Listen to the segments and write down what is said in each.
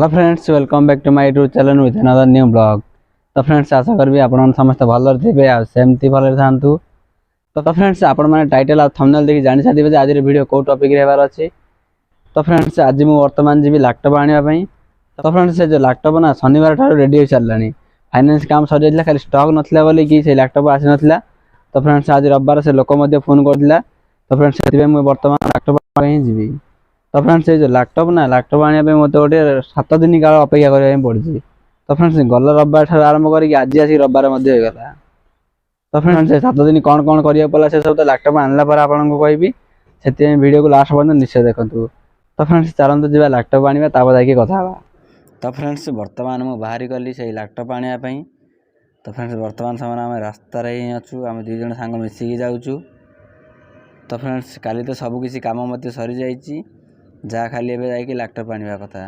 Hello friends, welcome back to my YouTube channel with another new blog. तो friends आशा करी आपण समस्त भल थे आमती भल था। तो फ्रेंड्स आपण मैंने टाइटल और थंबनेल देखि जानि साथिबे आज वीडियो को टॉपिक रे हेबार अछि। तो फ्रेंड्स आज मु वर्तमान जी लैपटॉप आनिया पई। तो फ्रेंड्स से जो लैपटॉप ना शनिवार ठार रेडी हो चललानी। फाइनेंस काम सर जाइला, खाली स्टॉक नथिला बोली कि से लैपटॉप आसी नथिला। तो फ्रेंड्स आज रविवार से लोक मध्ये फोन करथिला। तो फ्रेंड्स सेति मु वर्तमान लैपटॉप पई जीवी। तो फ्रेंड्स ये जो लैपटॉप ना लैपटॉप आने मत गोटे 7 दिन काल अपेक्षा करने पड़ी। तो फ्रेंड्स गल रविवार ठार आरंभ करके आज आसी रविवार होगा। तो फ्रेंड्स 7 दिन कौन कौन करा पड़ा से सब तो लैपटॉप आनला पर आपको कहबी से वीडियो को लास्ट पर्यटन निश्चय देखूँ। तो फ्रेंड्स चलते जा लैपटॉप आने जाकि कथा। तो फ्रेंड्स बर्तमान मुझे बाहरी गली से लैपटॉप आने। तो फ्रेंड्स बर्तमान समय आम रास्तार ही अच्छू, आम 2 जन सांग मिसिकी जाऊँ। तो फ्रेंड्स काली तो सबकि कम मत सरी जाइए, जहाँ खाली एवं जा लैपटॉप आने कथा।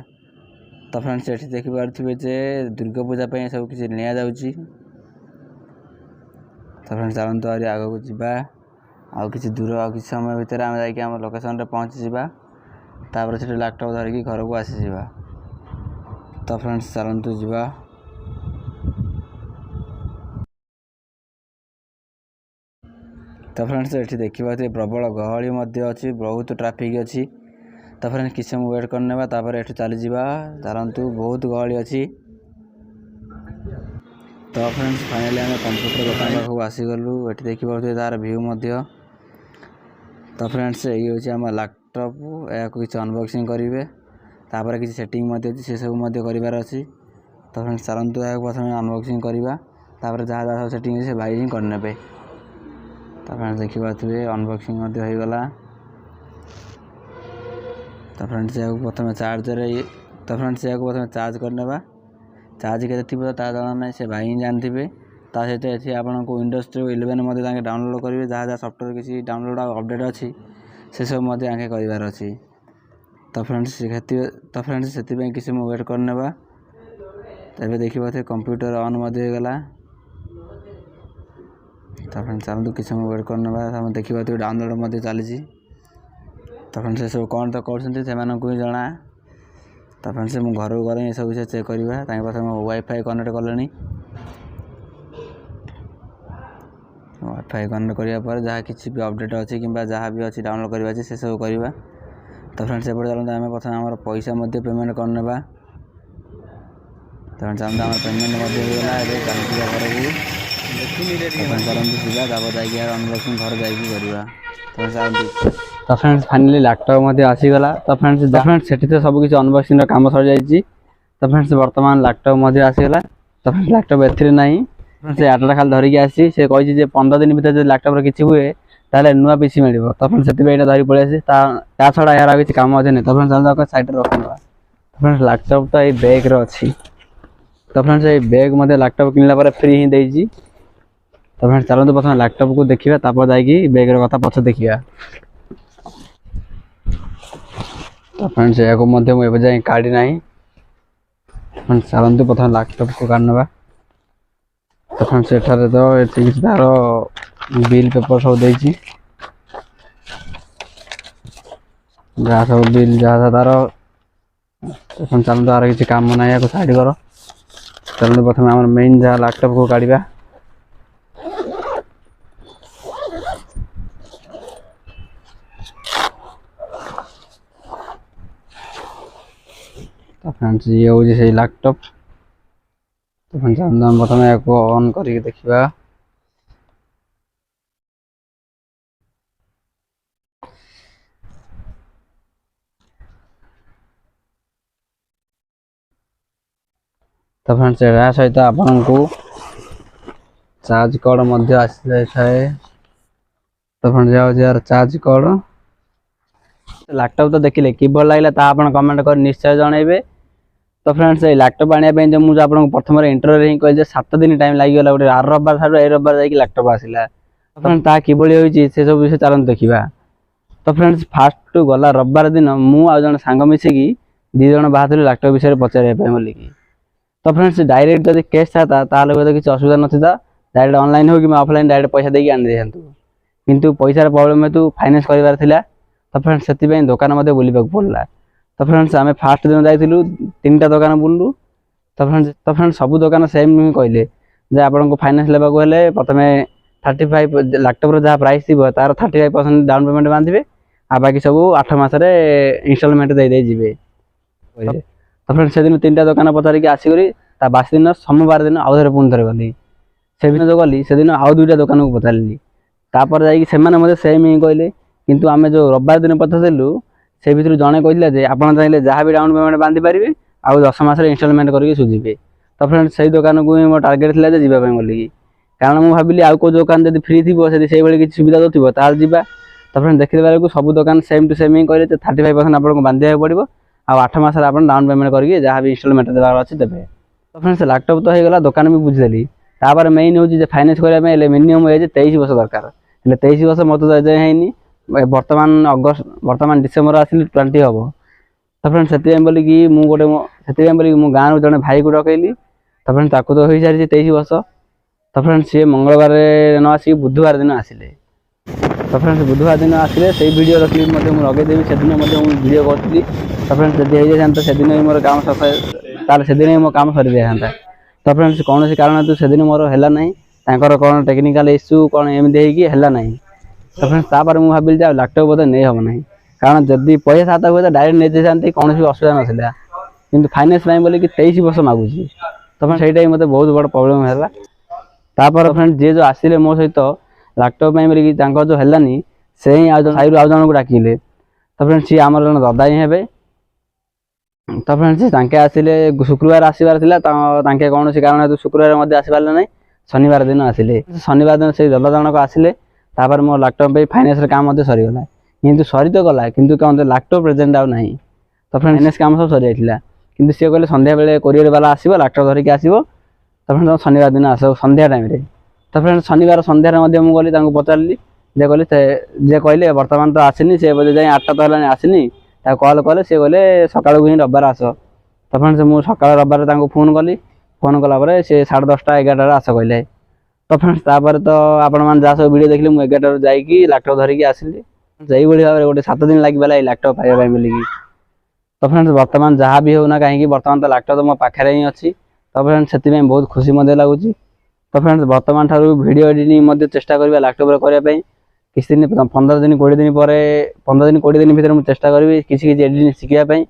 तो फ्रेंड्स ये देखिपे जे दुर्गा पूजा सब किसी निया जाउची। तो फ्रेंड्स चलते आज आग को जावा आउ कि दूर आ कि समय भितर आम जा लोकेशन रे पहुँची जावा, तापर से लैपटॉप धरिकी घर को आसी जावा। तो फ्रेंड्स चलते जावा। तो फ्रेंड्स ये देखिए प्रबल गहली अच्छी, बहुत ट्राफिक अच्छी। तो फ्रेंड्स किसी समय वेट करने ये चली जावा। चलतु बहुत गहली अच्छी। तो फ्रेंड्स फाइनली आम कंप्यूटर दुकान पाखक आसीगलु। ये देखिए तार व्यू। तो फ्रेंड्स ये हूँ आम लैपटॉप, या किसी अनबॉक्सिंग करेंगे, तापर किसी सेटिंग से सब करार अच्छी। तो फ्रेंड्स चलतु या प्रथम अनबॉक्सिंग करवा, तापर जहाँ जहाँ सब सेटिंग से भाई ही करने। तो फ्रेंड्स देखिए अनबॉक्सिंग होगला। तो फ्रेंड्स या प्रथम चार्जर, तो फ्रेंड्स या प्रथम चार्ज करने। चार्ज के जना ना से भाई जानते। ता सहित ये आपको विंडोज 11 डाउनलोड करेंगे, जहाँ जहाँ सॉफ्टवेयर किसी डाउनलोड अपडेट अच्छी से सब करार अच्छी। तो फ्रेंड्स से किसी वेट करने। तब देखिए कंप्यूटर ऑन होगला। तो फ्रेंड्स चलते किसी वेट करने देखिए डाउनलोड चली। तो फ्रेंड्स से सब कौन तो कर जना। तो फ्रेंड्स मुझे घर को गले ये सब विषय चेक करवा। प्रथम वाईफाई कनेक्ट कले। वाईफाई कनेक्ट करापर जहाँ किसी भी अपडेट अच्छी कि जहाँ भी अच्छी डाउनलोड करवा से सब करवा। तो फ्रेंड्स एपटे चलते आम प्रथम आम पैसा पेमेंट करने। तो फ्रेंड्स चलते आम पेमेंट होगा चलती घर को चलते जावा अनबॉक्सिंग घर जा। तो फ्रेंड्स फाइनली लैपटॉप आसीगला। तो फ्रेंड्स से तो सब किसी अनबॉक्सिंग काम सर जाइए। तो फ्रेंड्स बर्तमान लैपटॉप आसीगला। तो फ्रेंड्स लैपटॉप ए नहीं से 8टा खाली धरिकी आसी से कही 15 दिन भर जो लैपटॉप किसी हुए ताले नुआ पीसी मिल। तो फ्रेंड्स से धरी पलि आसी ता छड़ा यार किसी कम अच्छे नहीं। तो फ्रेंड्स साइड रखा। फ्रेंड्स लैपटॉप तो ये बैग रे अच्छी। तो फ्रेंड्स ये बैग लैपटॉप किनला फ्री ही देजी। तो फ्रेंड्स चलते प्रथम लैपटॉप को देखिए, तापर जाकि बैग रो कथा पछ देखिया। तो फ्रेंड्स या मुझे काढ़ी ना। फ्रेंड्स चलते प्रथम लैपटॉप को काढ़ना। तो फ्रेंड्स एठारे तो ये तार बिल पेपर सब देछि, जहाँ सब बिल जहाँ तार। तो फ्रेंड्स चलते तार किसी काम ना या साइड कर। चलते प्रथम आम मेन जहाँ लैपटॉप को काढ़ा। तो फ्रेंड्स ये हूँ से लैपटॉप। तो फ्रेंड्स हम प्रथम या ऑन करके देखा। तो फ्रेंड्स या सहित आपन को चार्ज कॉर्ड आसी जाए। तो फ्रेंड्स यार चार्ज कॉर्ड। लैपटॉप तो देखिले कि भल लगे कमेंट कर निश्चय जनइबे। तो फ्रेंड्स ये लैपटॉप आने जो मुझे आपको प्रथम इंटरव्यू ही कही 7 दिन टाइम लगे गोटे आर रविवार ठार ए रविवार जाकि लैपटॉप आसला। तो फ्रेंड्स ता कि से सब विषय चलते देखा। तो फ्रेंड्स फास्ट गला रविवार दिन मुझे जन सांग मिसिकी 2 जन बाहर लैपटॉप विषय पचारे बोलिकी। तो फ्रेंड्स डायरेक्ट जब कैश था तो किसी असुविधा नाता, डायरेक्ट ऑनलाइन हो कि ऑफलाइन डायरेक्ट पैसा देकी आनी दिखातु। किंतु पैसार प्रॉब्लम हेतु फाइनेंस करार थिला। तो फ्रेंड्स से दुकान बुलवाक पड़ा। तो फ्रेंड्स आम फास्ट दिन जाइलु 3टा दुकान बुल्लु। तो फ्रेंड्स सब दुकान सेम नुह कहले जे आपको फाइनान्स लेवाक हेले प्रथम 35 लैपटॉप जहाँ प्राइस थी तार 35% डाउन पेमेंट बांधे आ बाकी सब 8 मासरे इंस्टॉलमेंट दे जी। तो फ्रेंड्स से दिन 3टा दुकान पचारिक आसिक बासी दिन सोमवार दिन आउ थे पुणी थे गली से दिन जो गली से दिन आउ 2टा दुकान को पचारि तापर जा सेम ही कहले किंतु आम जो रविवार दिन पचारू से भर जड़े कहते आप चाहिए जहाँ भी डाउन पेमेंट बांधि पारे आउ 10 मासरे इंस्टॉलमेंट करके सुझे। तो फ्रेंड्स से दुकान को मो टार्गेट था जावाई बोलिकी कारण मुझे भाविली आउ को दुकान जब फ्री थी से किसी सुविधा दो तार जा। तो फ्रेंड्स देखने बेलू सब दुकान सेम टू सेम ही कहते 35% आपको बांधा पड़ो आ 8 मासरे आप डाउन पेमेंट करके जहाँ भी इंस्टॉलमेंट देवार अच्छे देवे। तो फ्रेंड्स लैपटॉप तो होगा दुकान भी बुझीदेली तापर मेन हूँ फाइनान्स करने मिनिमम एज 23 वर्ष दरकार 23 वर्ष मत जाए बर्तमान अगस्त बर्तमान डिसेम्बर आसिल 20 हम। तो फ्रेंड्स से बोलिकी मुझे से बोलिकी मो गाँव जड़े भाई को डकैली। तो फ्रेंड्स ताकू तो हो सारी 23 वर्ष। तो फ्रेंड्स सी मंगलवार न आसिक बुधवार दिन आसिले। तो फ्रेंड्स बुधवार दिन आसिले से वीडियो क्लिप लगेदेवी से दिन वीडियो करी। तो फ्रेंड्स जब हो से दिन मोर काम तार से दिन मो काम सरी जाता। तो फ्रेंड्स कौन कारण तो से दिन मोर है ना कौन टेक्निकल इश्यू कौन एमती है ना। तो फ्रेंड्स तापर मुझे भाविली जो लैपटॉप बोधे नहीं हम ना कारण जदि पैसा था हुए डायरेक्ट नहीं जाते कौन भी असुविधा नाला कि फाइनान्स बोलिक 23 वर्ष मागुची। तो फ्रेंड्स से मत बहुत बड़ प्रोब्लेम है। तापर फ्रेंड्स जी जो आसिले मो सहित लैपटॉप बोलिक जो है से ही साई आउ जन को डाकिले। तो फ्रेंड्स सी आम जन दादा ही हे। तो फ्रेंड्स आसिले शुक्रवार आसबार कौन कारण शुक्रवार आसपारे ना शनिवार दिन आसिले। शनिवार दिन से दादा जनक आसिले तापर मो लैपटॉप फाइनान्स काम सरीगला किंतु सरी तो गला किंतु क्या लैपटॉप प्रेजेंट आउ ना। तो फाइनान्स काम सब सरी जाता किंतु सी कहले संध्या बेले कोरियर वाला आसो लैपटॉप धरिकी आसो। तो फ्रेंड्स शनिवार दिन आस संध्या टाइम। तो फ्रेंड्स शनिवार संध्यार मुझे पचारि जे कहले बर्तमान तो आसनी से बोले जाए 8टा तो है आसनी कल कले सी कहले सकाल ही रविवार आस। तो फ्रेंड्स मुझे सकाल रविवार फोन कली फोन कलापर सी 10:30 11 आस कहले। तो फ्रेंड्स तापर तो आपण मैंने जहाँ सब वीडियो देखिए मुझे 11 जाकि लैपटॉप धरिकी आसिली से भाव में गोटे 7 दिन लगे लैपटॉप पाइबा बोलिकी। तो फ्रेंड्स बर्तमान जहाँ भी होना कहीं बर्तमान तो लैपटॉप तो मो पाखे ही अच्छी। तो फ्रेंड्स से बहुत खुशी लगुच। तो फ्रेंड्स बर्तमान ठार वीडियो एडिटिंग चेष्टा करवा लैपटॉप करने किसी दिन 15 दिन 20 दिन पर 15 दिन 20 दिन भर चेष्टा करी किसी एडिटिंग शिखापी।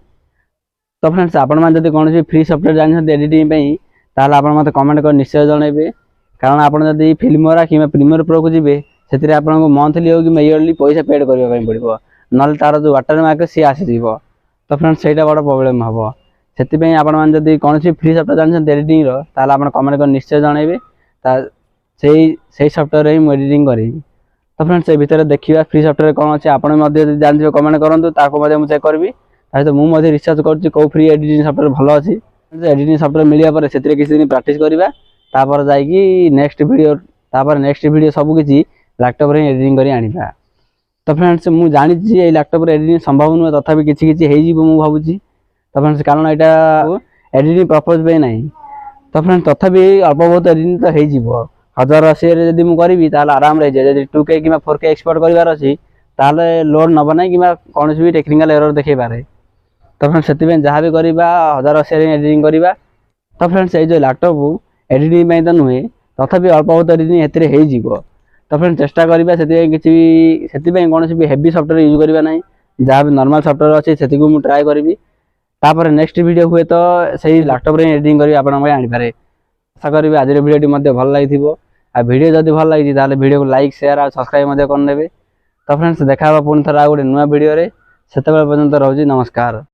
तो फ्रेंड्स आपण मैंने जब कौन फ्री सॉफ्टवेयर जानते एडिटिंग ताल आप मत कमेंट कर निश्चय जनइबे कारण आपड़ जब फिल्मोरा कि प्रीमियर प्रो को जी से आपको मंथली हो कि इयरली पैसा पेड करने पड़ो ना तार जो वाटरमार्क सी आसी। तो फ्रेंड्स से बड़ा प्रोब्लेम हम से आपने जब कौन फ्री सॉफ्टवेयर जानते एडिटिंग ताल आप कमेंट कर निश्चय जनइबे से सॉफ्टवेयर ही मुझे एडिटिंग करी। तो फ्रेंड्स से भितर देखा फ्री सॉफ्टवेयर कौन अच्छे आप जानते कमेंट करूँ ताको चेक करी तो मुझे रिसर्च कर फ्री एडिटिंग सॉफ्टवेयर भल अच्छी एडिटिंग सॉफ्टवेयर मिलवा से किसी दिन प्रैक्टिस करवा तापर जाकि नेक्स्ट वीडियो सब किसी लैपटॉप रे एडिटिंग करी आनिबा। तो फ्रेंड्स मुझे जानी ये लैपटॉप एडिटिंग संभव नुहे तथापि किसी हो भावुँ। तो फ्रेंड्स कारण यहाँ एडिटिंग पर्पज पे ना। तो फ्रेंड्स तथापि अल्प बहुत एडिटिंग तो हो 1080 जब मुझे करी आराम रही जाए 2K कि 4K एक्सपोर्ट करार अच्छी लोड नब ना कि कौन भी टेक्निकल एरर देखी पारे। तो फ्रेंड्स से जहाँ भी करवा 1080 एडिटिंग करवा। तो फ्रेंड्स ये जो लैपटॉप एडिटिंग तो नुहे तथापि अल्प बहुत एडिटिंग हो। तो फ्रेंड्स चेष्टा करवा से कौन भी हेवी सॉफ्टवेयर यूज करवा ना जहाँ भी नॉर्मल सॉफ्टवेयर अच्छी से मुझे ट्राए करी तापर नेक्स्ट वीडियो हुए तो सही लैपटॉप रे एडिटिंग करी आपण आनीपारे। आशा करी आज वीडियो भल लगी आ वीडियो जब भल लगी वीडियो को लाइक शेयर और सब्सक्राइब करने। तो फ्रेंड्स देखा पुणी थोड़ा गोटे नुआ वीडियो से पर्यंत रोज नमस्कार।